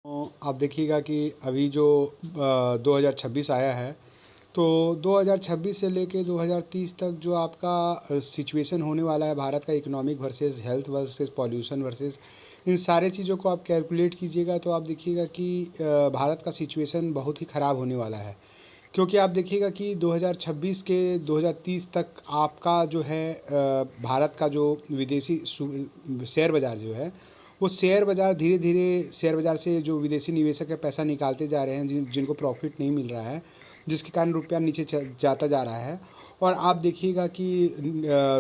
आप देखिएगा कि अभी जो 2026 आया है, तो 2026 से लेके 2030 तक जो आपका सिचुएशन होने वाला है भारत का, economic versus health versus pollution versus इन सारे चीज़ों को आप कैलकुलेट कीजिएगा तो आप देखिएगा कि भारत का सिचुएशन बहुत ही ख़राब होने वाला है। क्योंकि आप देखिएगा कि 2026 के 2030 तक आपका जो है भारत का जो विदेशी शेयर बाज़ार जो है, वो शेयर बाज़ार धीरे धीरे शेयर बाज़ार से जो विदेशी निवेशक है पैसा निकालते जा रहे हैं, जिनको प्रॉफिट नहीं मिल रहा है, जिसके कारण रुपया नीचे जाता जा रहा है। और आप देखिएगा कि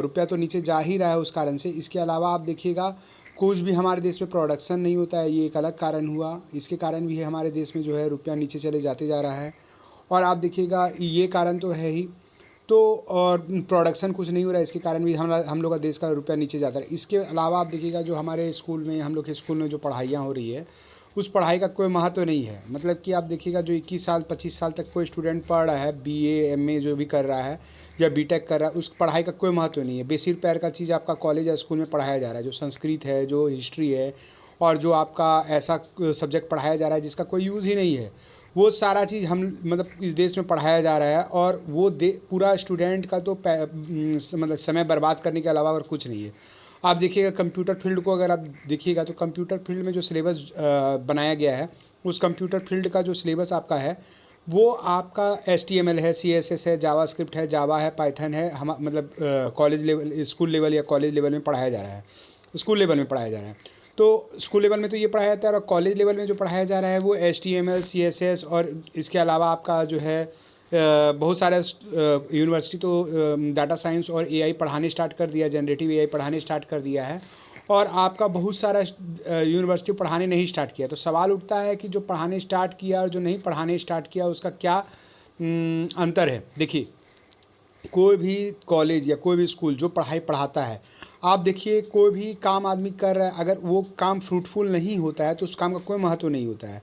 रुपया तो नीचे जा ही रहा है उस कारण से। इसके अलावा आप देखिएगा कुछ भी हमारे देश में प्रोडक्शन नहीं होता है, ये एक अलग कारण हुआ। इसके कारण भी हमारे देश में जो है रुपया नीचे चले जाते जा रहा है। और आप देखिएगा ये कारण तो है ही, तो और प्रोडक्शन कुछ नहीं हो रहा है, इसके कारण भी हम लोग का देश का रुपया नीचे जाता है। इसके अलावा आप देखिएगा जो हमारे स्कूल में, हम लोग के स्कूल में जो पढ़ाइयाँ हो रही है, उस पढ़ाई का कोई महत्व नहीं है। मतलब कि आप देखिएगा जो 21 साल 25 साल तक कोई स्टूडेंट पढ़ रहा है, बीए एमए जो भी कर रहा है या बीटेक कर रहा है, उस पढ़ाई का कोई महत्व नहीं है। बेसिर पैर का चीज़ आपका कॉलेज या स्कूल में पढ़ाया जा रहा है, जो संस्कृत है, जो हिस्ट्री है, और जो आपका ऐसा सब्जेक्ट पढ़ाया जा रहा है जिसका कोई यूज़ ही नहीं है, वो सारा चीज़ हम मतलब इस देश में पढ़ाया जा रहा है। और वो पूरा स्टूडेंट का तो मतलब समय बर्बाद करने के अलावा और कुछ नहीं है। आप देखिएगा कंप्यूटर फील्ड को अगर आप देखिएगा तो कंप्यूटर फील्ड में जो सिलेबस बनाया गया है, उस कंप्यूटर फील्ड का जो सिलेबस आपका है, वो आपका HTML है, CSS है, जावास्क्रिप्ट है, जावा है, पाइथन है। हम मतलब कॉलेज लेवल, स्कूल लेवल या कॉलेज लेवल में पढ़ाया जा रहा है, स्कूल लेवल में पढ़ाया जा रहा है। तो स्कूल लेवल में तो ये पढ़ाया जाता है, और कॉलेज लेवल में जो पढ़ाया जा रहा है वो HTML CSS, और इसके अलावा आपका जो है बहुत सारे यूनिवर्सिटी तो डाटा साइंस और AI पढ़ाने स्टार्ट कर दिया, जनरेटिव AI पढ़ाने स्टार्ट कर दिया है। और आपका बहुत सारा यूनिवर्सिटी पढ़ाने नहीं स्टार्ट किया। तो सवाल उठता है कि जो पढ़ाने स्टार्ट किया और जो नहीं पढ़ाने स्टार्ट किया, उसका क्या अंतर है। देखिए, कोई भी कॉलेज या कोई भी स्कूल जो पढ़ाई पढ़ाता है, आप देखिए कोई भी काम आदमी कर रहा है, अगर वो काम फ्रूटफुल नहीं होता है तो उस काम का कोई महत्व नहीं होता है।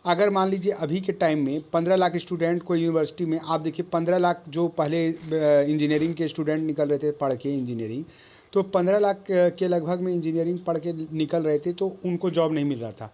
अगर मान लीजिए अभी के टाइम में 15 लाख स्टूडेंट को यूनिवर्सिटी में, आप देखिए 15 लाख जो पहले इंजीनियरिंग के स्टूडेंट निकल रहे थे पढ़ के इंजीनियरिंग, तो 15 लाख के लगभग में इंजीनियरिंग पढ़ के निकल रहे थे, तो उनको जॉब नहीं मिल रहा था।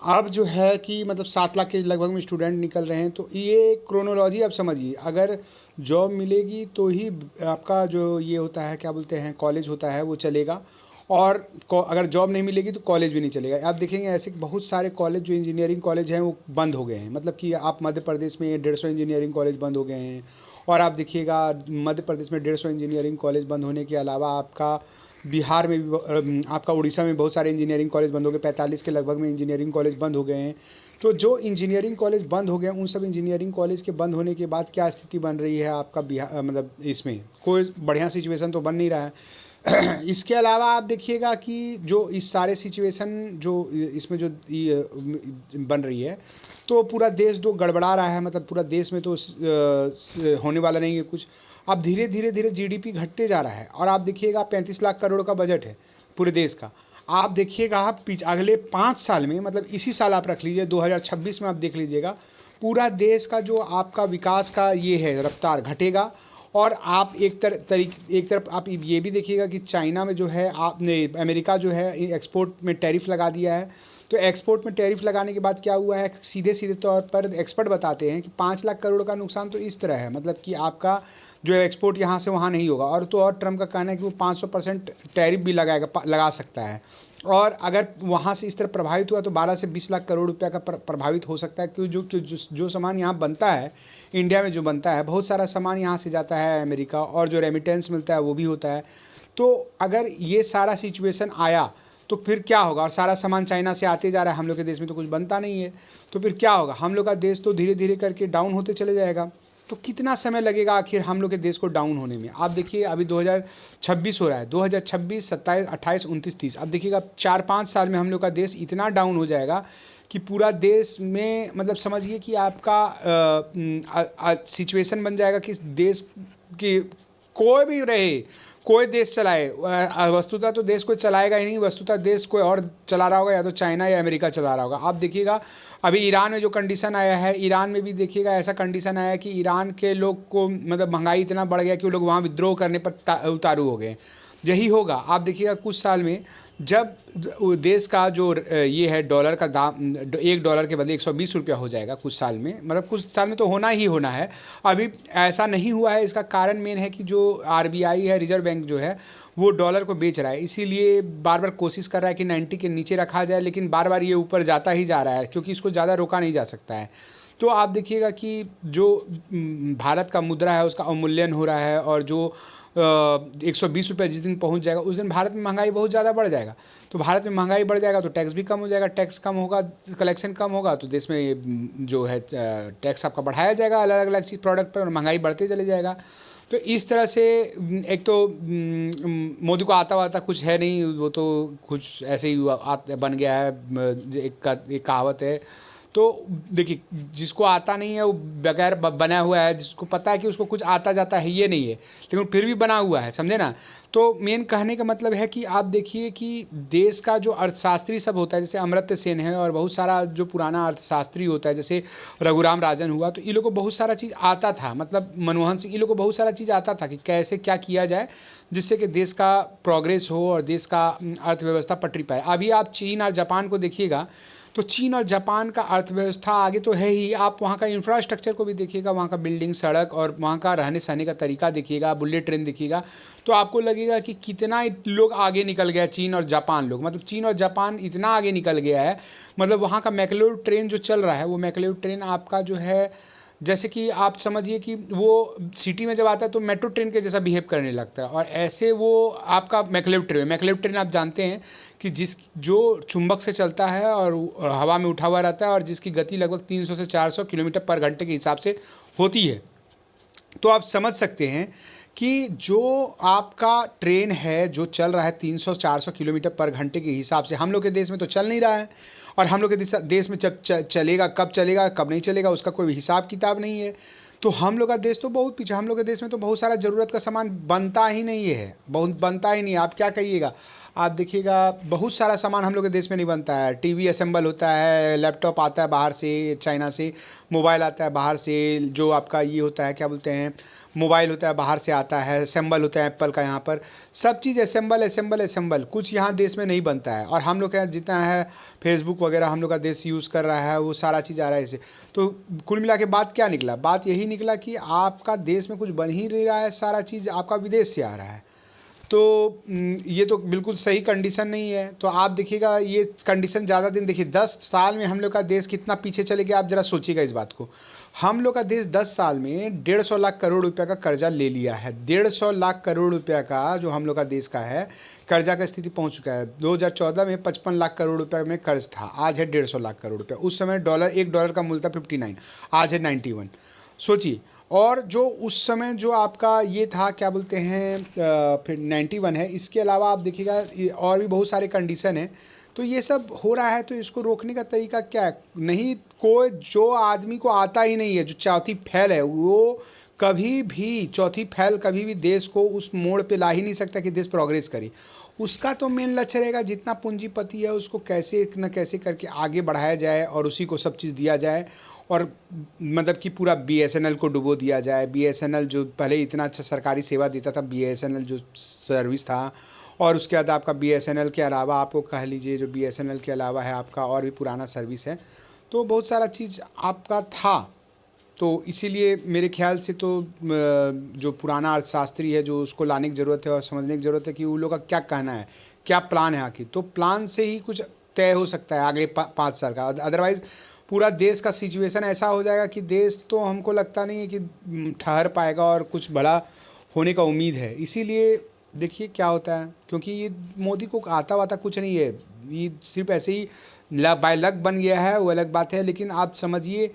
अब जो है कि मतलब 7 लाख के लगभग में स्टूडेंट निकल रहे हैं। तो ये क्रोनोलॉजी आप समझिए, अगर जॉब मिलेगी तो ही आपका जो ये होता है, क्या बोलते हैं, कॉलेज होता है, वो चलेगा। और अगर जॉब नहीं मिलेगी तो कॉलेज भी नहीं चलेगा। आप देखेंगे ऐसे बहुत सारे कॉलेज जो इंजीनियरिंग कॉलेज हैं वो बंद हो गए हैं। मतलब कि आप मध्य प्रदेश में 150 इंजीनियरिंग कॉलेज बंद हो गए हैं। और आप देखिएगा मध्य प्रदेश में 150 इंजीनियरिंग कॉलेज बंद होने के अलावा आपका बिहार में भी, आपका उड़ीसा में बहुत सारे इंजीनियरिंग कॉलेज बंद हो गए। 45 के लगभग में इंजीनियरिंग कॉलेज बंद हो गए हैं। तो जो इंजीनियरिंग कॉलेज बंद हो गए, उन सब इंजीनियरिंग कॉलेज के बंद होने के बाद क्या स्थिति बन रही है आपका बिहार, मतलब इसमें कोई बढ़िया सिचुएशन तो बन नहीं रहा है। इसके अलावा आप देखिएगा कि जो इस सारे सिचुएशन जो इसमें जो बन रही है, तो पूरा देश तो गड़बड़ा रहा है। मतलब पूरा देश में तो होने वाला नहीं है कुछ। अब धीरे धीरे धीरे GDP घटते जा रहा है। और आप देखिएगा 35 लाख करोड़ का बजट है पूरे देश का। आप देखिएगा आप अगले 5 साल में, मतलब इसी साल आप रख लीजिए 2026 में, आप देख लीजिएगा पूरा देश का जो आपका विकास का ये है रफ्तार घटेगा। और आप एक तरफ आप ये भी देखिएगा कि चाइना में जो है, आपने अमेरिका जो है एक्सपोर्ट में टैरिफ लगा दिया है। तो एक्सपोर्ट में टैरिफ लगाने के बाद क्या हुआ है, सीधे सीधे तौर पर एक्सपर्ट बताते हैं कि 5 लाख करोड़ का नुकसान तो इस तरह है, मतलब कि आपका जो एक्सपोर्ट यहाँ से वहाँ नहीं होगा। और तो और ट्रम्प का कहना है कि वो 500% टैरिफ भी लगा सकता है। और अगर वहाँ से इस तरह प्रभावित हुआ तो 12 से 20 लाख करोड़ रुपया का प्रभावित हो सकता है। क्यों जो सामान यहाँ बनता है, इंडिया में जो बनता है, बहुत सारा सामान यहाँ से जाता है अमेरिका, और जो रेमिटेंस मिलता है वो भी होता है। तो अगर ये सारा सिचुएशन आया तो फिर क्या होगा। और सारा सामान चाइना से आते जा रहा है, हम लोग के देश में तो कुछ बनता नहीं है, तो फिर क्या होगा। हम लोग का देश तो धीरे धीरे करके डाउन होते चले जाएगा। तो कितना समय लगेगा आखिर हम लोग के देश को डाउन होने में। आप देखिए अभी 2026 हो रहा है, 2026, 27, 28, 29, 30। अब देखिएगा 4-5 साल में हम लोग का देश इतना डाउन हो जाएगा कि पूरा देश में, मतलब समझिए कि आपका सिचुएशन बन जाएगा कि देश की कोई भी रहे, कोई देश चलाए, वस्तुतः तो देश कोई चलाएगा ही नहीं। वस्तुतः देश कोई और चला रहा होगा, या तो चाइना या अमेरिका चला रहा होगा। आप देखिएगा अभी ईरान में जो कंडीशन आया है, ईरान में भी देखिएगा ऐसा कंडीशन आया है कि ईरान के लोग को, मतलब महंगाई इतना बढ़ गया कि वो लोग वहाँ विद्रोह करने पर उतारू हो गए। यही होगा। आप देखिएगा कुछ साल में जब देश का जो ये है डॉलर का दाम $1 के बदले 120 रुपया हो जाएगा कुछ साल में, मतलब कुछ साल में तो होना ही होना है। अभी ऐसा नहीं हुआ है, इसका कारण मेन है कि जो आरबीआई है, रिजर्व बैंक जो है, वो डॉलर को बेच रहा है, इसीलिए बार बार कोशिश कर रहा है कि 90 के नीचे रखा जाए, लेकिन बार बार ये ऊपर जाता ही जा रहा है क्योंकि इसको ज़्यादा रोका नहीं जा सकता है। तो आप देखिएगा कि जो भारत का मुद्रा है उसका अवमूल्यन हो रहा है, और जो 120 रुपये जिस दिन पहुंच जाएगा उस दिन भारत में महंगाई बहुत ज़्यादा बढ़ जाएगा। तो भारत में महंगाई बढ़ जाएगा तो टैक्स भी कम हो जाएगा, टैक्स कम होगा, कलेक्शन कम होगा, तो देश में जो है टैक्स आपका बढ़ाया जाएगा अलग अलग चीज़ प्रोडक्ट पर, और महंगाई बढ़ते चले जाएगा। तो इस तरह से एक तो मोदी को आता वाता कुछ है नहीं, वो तो कुछ ऐसे ही बन गया है। एक कहावत है, तो देखिए जिसको आता नहीं है वो बगैर बना हुआ है, जिसको पता है कि उसको कुछ आता जाता है ये नहीं है, लेकिन फिर भी बना हुआ है, समझे ना। तो मेन कहने का मतलब है कि आप देखिए कि देश का जो अर्थशास्त्री सब होता है, जैसे अमर्त्य सेन है और बहुत सारा जो पुराना अर्थशास्त्री होता है, जैसे रघुराम राजन हुआ, तो इन लोगों को बहुत सारा चीज़ आता था, मतलब मनमोहन सिंह, इन लोगों को बहुत सारा चीज़ आता था कि कैसे क्या किया जाए जिससे कि देश का प्रोग्रेस हो और देश का अर्थव्यवस्था पटरी पाए। अभी आप चीन और जापान को देखिएगा, तो चीन और जापान का अर्थव्यवस्था आगे तो है ही, आप वहाँ का इंफ्रास्ट्रक्चर को भी देखिएगा, वहाँ का बिल्डिंग, सड़क और वहाँ का रहने सहने का तरीका देखिएगा, बुलेट ट्रेन देखिएगा, तो आपको लगेगा कि कितना लोग आगे निकल गया चीन और जापान लोग, मतलब चीन और जापान इतना आगे निकल गया है। मतलब वहाँ का मैकलोर ट्रेन जो चल रहा है, वो मैकलोर ट्रेन आपका जो है, जैसे कि आप समझिए कि वो सिटी में जब आता है तो मेट्रो ट्रेन के जैसा बिहेव करने लगता है, और ऐसे वो आपका मैकलेव ट्रेन आप जानते हैं कि जो चुंबक से चलता है और हवा में उठा हुआ रहता है, और जिसकी गति लगभग 300 से 400 किलोमीटर पर घंटे के हिसाब से होती है। तो आप समझ सकते हैं कि जो आपका ट्रेन है जो चल रहा है 300-400 किलोमीटर पर घंटे के हिसाब से, हम लोग के देश में तो चल नहीं रहा है, और हम लोग के देश में जब चलेगा, कब नहीं चलेगा, उसका कोई हिसाब किताब नहीं है। तो हम लोग का देश तो बहुत पीछे, हम लोग के देश में तो बहुत सारा ज़रूरत का सामान बनता ही नहीं है, बहुत बनता ही नहीं है। आप क्या कहिएगा, आप देखिएगा बहुत सारा सामान हम लोग के देश में नहीं बनता है। टीवी असेंबल होता है, लैपटॉप आता है बाहर से, चाइना से, मोबाइल आता है बाहर से, जो आपका ये होता है क्या बोलते हैं, मोबाइल होता है बाहर से आता है, असेंबल होता है एप्पल का, यहाँ पर सब चीज़ असेंबल, कुछ यहाँ देश में नहीं बनता है। और हम लोग का जितना है फेसबुक वगैरह हम लोग का देश यूज़ कर रहा है, वो सारा चीज़ आ रहा है इसे। तो कुल मिला के बात क्या निकला, बात यही निकला कि आपका देश में कुछ बन ही नहीं रहा है, सारा चीज़ आपका विदेश से आ रहा है। तो ये तो बिल्कुल सही कंडीशन नहीं है। तो आप देखिएगा ये कंडीशन ज़्यादा दिन, देखिए 10 साल में हम लोग का देश कितना पीछे चले गया, आप ज़रा सोचिएगा इस बात को। हम लोग का देश 10 साल में 150 लाख करोड़ रुपया का कर्जा ले लिया है। 150 लाख करोड़ रुपया का जो हम लोग का देश का है कर्जा का स्थिति पहुंच चुका है। 2014 में 55 लाख करोड़ रुपया में कर्ज था, आज है 150 लाख करोड़ रुपया। उस समय $1 का मूल्य था 59, आज है 91। सोचिए, और जो उस समय जो आपका ये था क्या बोलते हैं फिर 91 है। इसके अलावा आप देखिएगा और भी बहुत सारे कंडीशन हैं। तो ये सब हो रहा है, तो इसको रोकने का तरीका क्या है? नहीं, कोई जो आदमी को आता ही नहीं है, जो चौथी फैल है, वो कभी भी चौथी फैल कभी भी देश को उस मोड़ पे ला ही नहीं सकता कि देश प्रोग्रेस करे। उसका तो मेन लक्ष्य रहेगा जितना पूंजीपति है उसको कैसे न कैसे करके आगे बढ़ाया जाए और उसी को सब चीज़ दिया जाए, और मतलब कि पूरा बीएसएनएल को डुबो दिया जाए। बीएसएनएल जो पहले इतना अच्छा सरकारी सेवा देता था, बीएसएनएल जो सर्विस था, और उसके बाद आपका बीएसएनएल के अलावा आपको कह लीजिए जो बीएसएनएल के अलावा है आपका और भी पुराना सर्विस है, तो बहुत सारा चीज़ आपका था। तो इसीलिए मेरे ख्याल से तो जो पुराना अर्थशास्त्री है जो उसको लाने की ज़रूरत है और समझने की ज़रूरत है कि उन लोग का क्या कहना है, क्या प्लान है आखिर। तो प्लान से ही कुछ तय हो सकता है आगे 5 साल का, अदरवाइज़ पूरा देश का सिचुएशन ऐसा हो जाएगा कि देश तो हमको लगता नहीं है कि ठहर पाएगा और कुछ बड़ा होने का उम्मीद है। इसीलिए देखिए क्या होता है, क्योंकि ये मोदी को आता वाता कुछ नहीं है, ये सिर्फ ऐसे ही बाय लक बन गया है, वो अलग बात है। लेकिन आप समझिए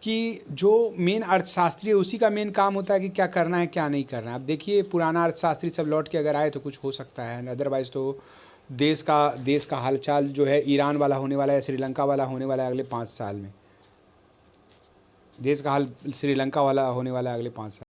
कि जो मेन अर्थशास्त्री है उसी का मेन काम होता है कि क्या करना है क्या नहीं करना है। अब देखिए पुराना अर्थशास्त्री सब लौट के अगर आए तो कुछ हो सकता है, अदरवाइज़ तो देश का हालचाल जो है ईरान वाला होने वाला है, श्रीलंका वाला होने वाला है अगले 5 साल में। देश का हाल श्रीलंका वाला होने वाला है अगले 5 साल।